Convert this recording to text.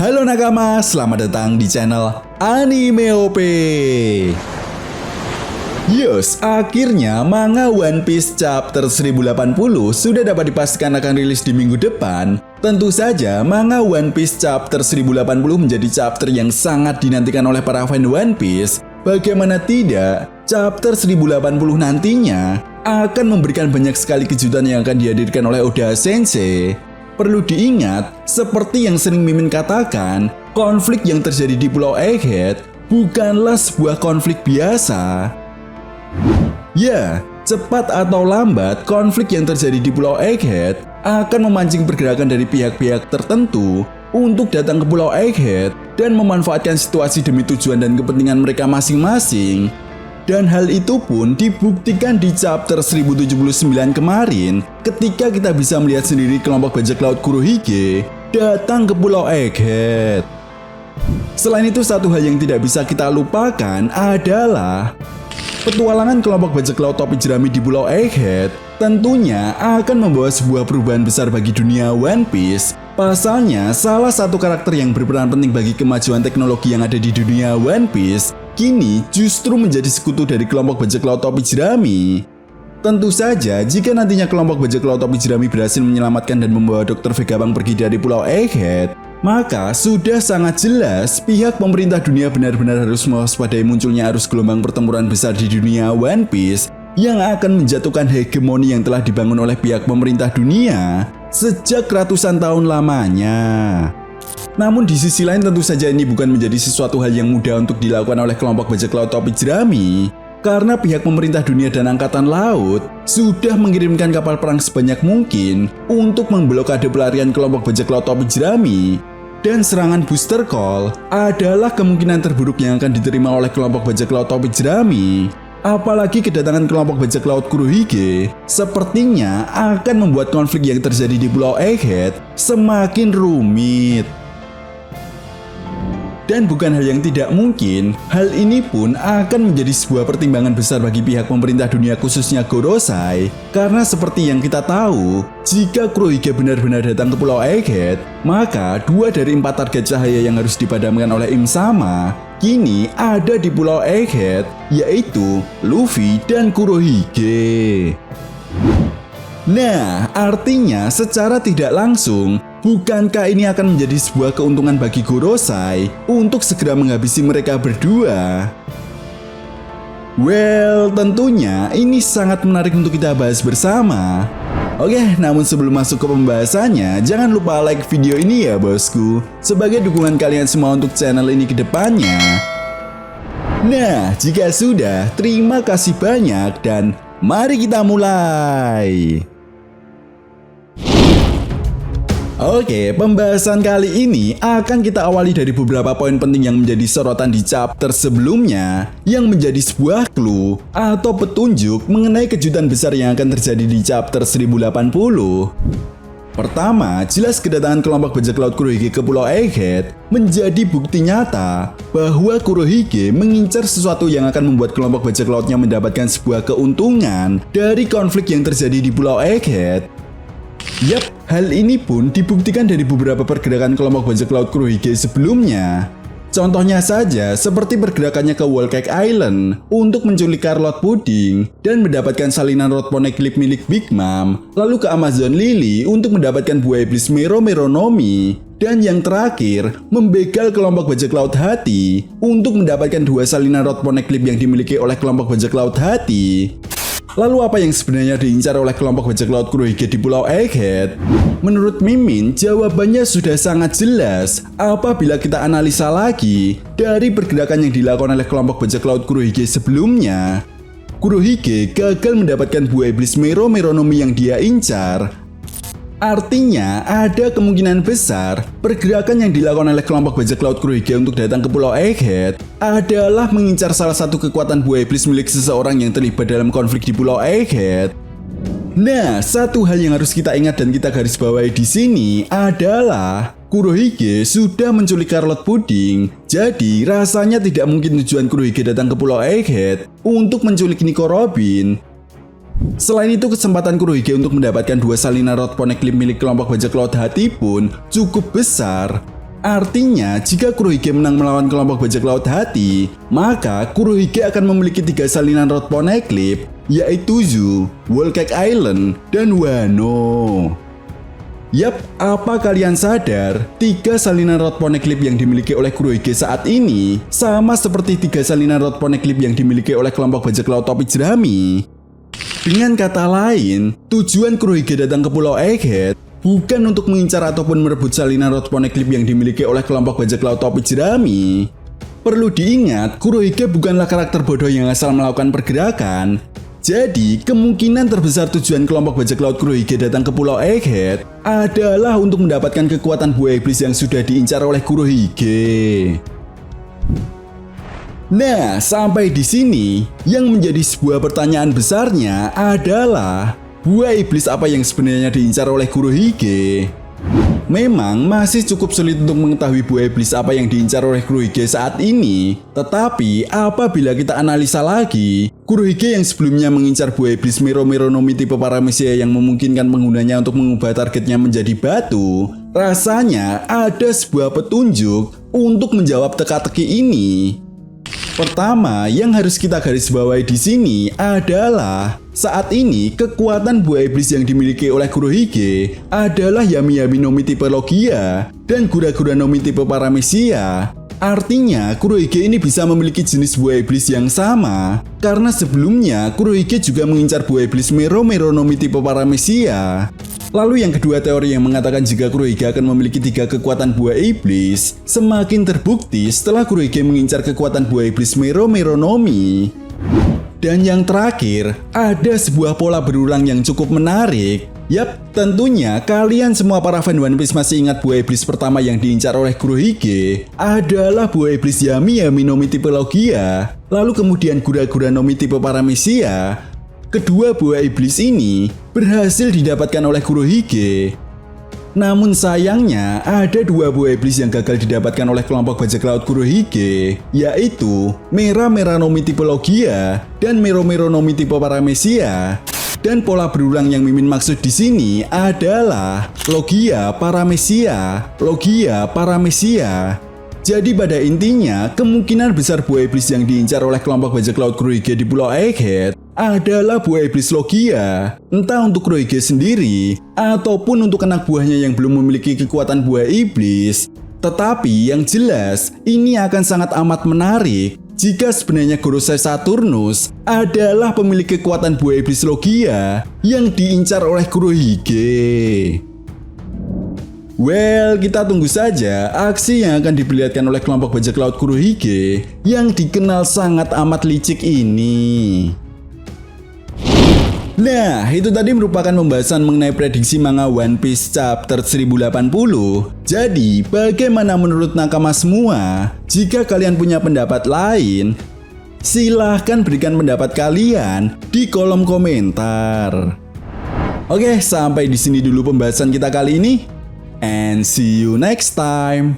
Halo nakama, selamat datang di channel Anime OP. Yes, akhirnya manga One Piece chapter 1080 sudah dapat dipastikan akan rilis di minggu depan. Tentu saja, manga One Piece chapter 1080 menjadi chapter yang sangat dinantikan oleh para fan One Piece. Bagaimana tidak, chapter 1080 nantinya akan memberikan banyak sekali kejutan yang akan dihadirkan oleh Oda Sensei. Perlu diingat, seperti yang sering Mimin katakan, konflik yang terjadi di Pulau Egghead bukanlah sebuah konflik biasa. Ya, cepat atau lambat, konflik yang terjadi di Pulau Egghead akan memancing pergerakan dari pihak-pihak tertentu untuk datang ke Pulau Egghead dan memanfaatkan situasi demi tujuan dan kepentingan mereka masing-masing. Dan hal itu pun dibuktikan di chapter 1079 kemarin ketika kita bisa melihat sendiri kelompok bajak laut Kurohige datang ke Pulau Egghead. Selain itu, satu hal yang tidak bisa kita lupakan adalah petualangan kelompok bajak laut topi jerami di Pulau Egghead tentunya akan membawa sebuah perubahan besar bagi dunia One Piece. Pasalnya, salah satu karakter yang berperan penting bagi kemajuan teknologi yang ada di dunia One Piece kini justru menjadi sekutu dari kelompok bajak laut topi jerami. Tentu saja, jika nantinya kelompok bajak laut topi jerami berhasil menyelamatkan dan membawa Dr. Vegapunk pergi dari Pulau Egghead, maka sudah sangat jelas pihak pemerintah dunia benar-benar harus mewaspadai munculnya arus gelombang pertempuran besar di dunia One Piece yang akan menjatuhkan hegemoni yang telah dibangun oleh pihak pemerintah dunia sejak ratusan tahun lamanya. Namun di sisi lain, tentu saja ini bukan menjadi sesuatu hal yang mudah untuk dilakukan oleh kelompok bajak laut topi jerami, karena pihak pemerintah dunia dan angkatan laut sudah mengirimkan kapal perang sebanyak mungkin untuk memblokade pelarian kelompok bajak laut topi jerami. Dan serangan Booster Call adalah kemungkinan terburuk yang akan diterima oleh kelompok bajak laut topi jerami. Apalagi kedatangan kelompok bajak laut Kurohige sepertinya akan membuat konflik yang terjadi di Pulau Egghead semakin rumit. Dan bukan hal yang tidak mungkin, hal ini pun akan menjadi sebuah pertimbangan besar bagi pihak pemerintah dunia khususnya Gorosei. Karena seperti yang kita tahu, jika Kurohige benar-benar datang ke Pulau Egghead, maka 2 dari 4 target cahaya yang harus dipadamkan oleh Im Sama kini ada di Pulau Egghead, yaitu Luffy dan Kurohige. Nah, artinya secara tidak langsung, bukankah ini akan menjadi sebuah keuntungan bagi Gorosei untuk segera menghabisi mereka berdua? Well, tentunya ini sangat menarik untuk kita bahas bersama. Oke, namun sebelum masuk ke pembahasannya, jangan lupa like video ini ya bosku, sebagai dukungan kalian semua untuk channel ini ke depannya. Nah, jika sudah, terima kasih banyak dan mari kita mulai. Oke, pembahasan kali ini akan kita awali dari beberapa poin penting yang menjadi sorotan di chapter sebelumnya, yang menjadi sebuah clue atau petunjuk mengenai kejutan besar yang akan terjadi di chapter 1080. Pertama, jelas kedatangan kelompok bajak laut Kurohige ke Pulau Egghead menjadi bukti nyata bahwa Kurohige mengincar sesuatu yang akan membuat kelompok bajak lautnya mendapatkan sebuah keuntungan dari konflik yang terjadi di Pulau Egghead. Yap, hal ini pun dibuktikan dari beberapa pergerakan kelompok bajak laut Kurohige sebelumnya. Contohnya saja seperti pergerakannya ke Whole Cake Island untuk menculik Carrot Pudding dan mendapatkan salinan Road Poneglyph milik Big Mom, lalu ke Amazon Lily untuk mendapatkan buah iblis Mero Meronomi, dan yang terakhir membegal kelompok bajak laut Hati untuk mendapatkan 2 salinan Road Poneglyph yang dimiliki oleh kelompok bajak laut Hati. Lalu apa yang sebenarnya diincar oleh kelompok bajak laut Kurohige di Pulau Egghead? Menurut Mimin, jawabannya sudah sangat jelas apabila kita analisa lagi dari pergerakan yang dilakukan oleh kelompok bajak laut Kurohige sebelumnya. Kurohige gagal mendapatkan buah iblis Mero Meronomi yang dia incar. Artinya, ada kemungkinan besar pergerakan yang dilakukan oleh kelompok bajak laut Kurohige untuk datang ke Pulau Egghead adalah mengincar salah satu kekuatan buah iblis milik seseorang yang terlibat dalam konflik di Pulau Egghead. Nah, satu hal yang harus kita ingat dan kita garis bawahi di sini adalah Kurohige sudah menculik Carrot Pudding, jadi rasanya tidak mungkin tujuan Kurohige datang ke Pulau Egghead untuk menculik Nico Robin. Selain itu, kesempatan Kurohige untuk mendapatkan 2 salinan Road Poneglyph milik kelompok bajak laut Hati pun cukup besar. Artinya, jika Kurohige menang melawan kelompok bajak laut hati, maka Kurohige akan memiliki 3 salinan road poneglyph, yaitu Zu, Whole Cake Island, dan Wano. Yap, apa kalian sadar 3 salinan road poneglyph yang dimiliki oleh Kurohige saat ini sama seperti 3 salinan road poneglyph yang dimiliki oleh kelompok bajak laut topi jerami? Dengan kata lain, tujuan Kurohige datang ke Pulau Egghead bukan untuk mengincar ataupun merebut salinan road poneglyph yang dimiliki oleh kelompok bajak laut topi jerami. Perlu diingat, Kurohige bukanlah karakter bodoh yang asal melakukan pergerakan. Jadi, kemungkinan terbesar tujuan kelompok bajak laut Kurohige datang ke Pulau Egghead adalah untuk mendapatkan kekuatan buah iblis yang sudah diincar oleh Kurohige. Nah, sampai di sini, yang menjadi sebuah pertanyaan besarnya adalah buah iblis apa yang sebenarnya diincar oleh Kurohige? Memang masih cukup sulit untuk mengetahui buah iblis apa yang diincar oleh Kurohige saat ini. Tetapi apabila kita analisa lagi, Kurohige yang sebelumnya mengincar buah iblis Mero Mero no Mi tipe Paramecia yang memungkinkan penggunanya untuk mengubah targetnya menjadi batu, rasanya ada sebuah petunjuk untuk menjawab teka-teki ini. Pertama, yang harus kita garis bawahi di sini adalah saat ini kekuatan buah iblis yang dimiliki oleh Kurohige adalah Yami Yami no Mi tipe Logia dan Gura Gura no Mi tipe Paramecia. Artinya, Kurohige ini bisa memiliki jenis buah iblis yang sama karena sebelumnya Kurohige juga mengincar buah iblis Mero Mero no Mi tipe Paramecia. Lalu yang kedua, teori yang mengatakan jika Kurohige akan memiliki 3 kekuatan buah iblis semakin terbukti setelah Kurohige mengincar kekuatan buah iblis Mero Mero no Mi. Dan yang terakhir, ada sebuah pola berulang yang cukup menarik. Yap, tentunya kalian semua para fan One Piece masih ingat buah iblis pertama yang diincar oleh Kurohige adalah buah iblis Yami Yami no Mi tipe Logia, lalu kemudian Gura Gura no Mi tipe Paramecia. Kedua buah iblis ini berhasil didapatkan oleh Kurohige. Namun sayangnya ada 2 buah iblis yang gagal didapatkan oleh kelompok bajak laut Kurohige, yaitu Mera Mera no Mi tipe Logia dan Mero Mero no Mi tipe Paramecia. Dan pola berulang yang Mimin maksud di sini adalah Logia Paramecia, Logia Paramecia. Jadi pada intinya, kemungkinan besar buah iblis yang diincar oleh kelompok bajak laut Kurohige di Pulau Egghead adalah buah iblis Logia, entah untuk Kurohige sendiri ataupun untuk anak buahnya yang belum memiliki kekuatan buah iblis. Tetapi yang jelas, ini akan sangat amat menarik jika sebenarnya Gorosei Saturnus adalah pemilik kekuatan buah iblis Logia yang diincar oleh Kurohige. Well, kita tunggu saja aksi yang akan diperlihatkan oleh kelompok bajak laut Kurohige yang dikenal sangat amat licik ini. Nah, itu tadi merupakan pembahasan mengenai prediksi manga One Piece chapter 1080. Jadi, bagaimana menurut nakama semua? Jika kalian punya pendapat lain, silahkan berikan pendapat kalian di kolom komentar. Oke, sampai di sini dulu pembahasan kita kali ini. And see you next time.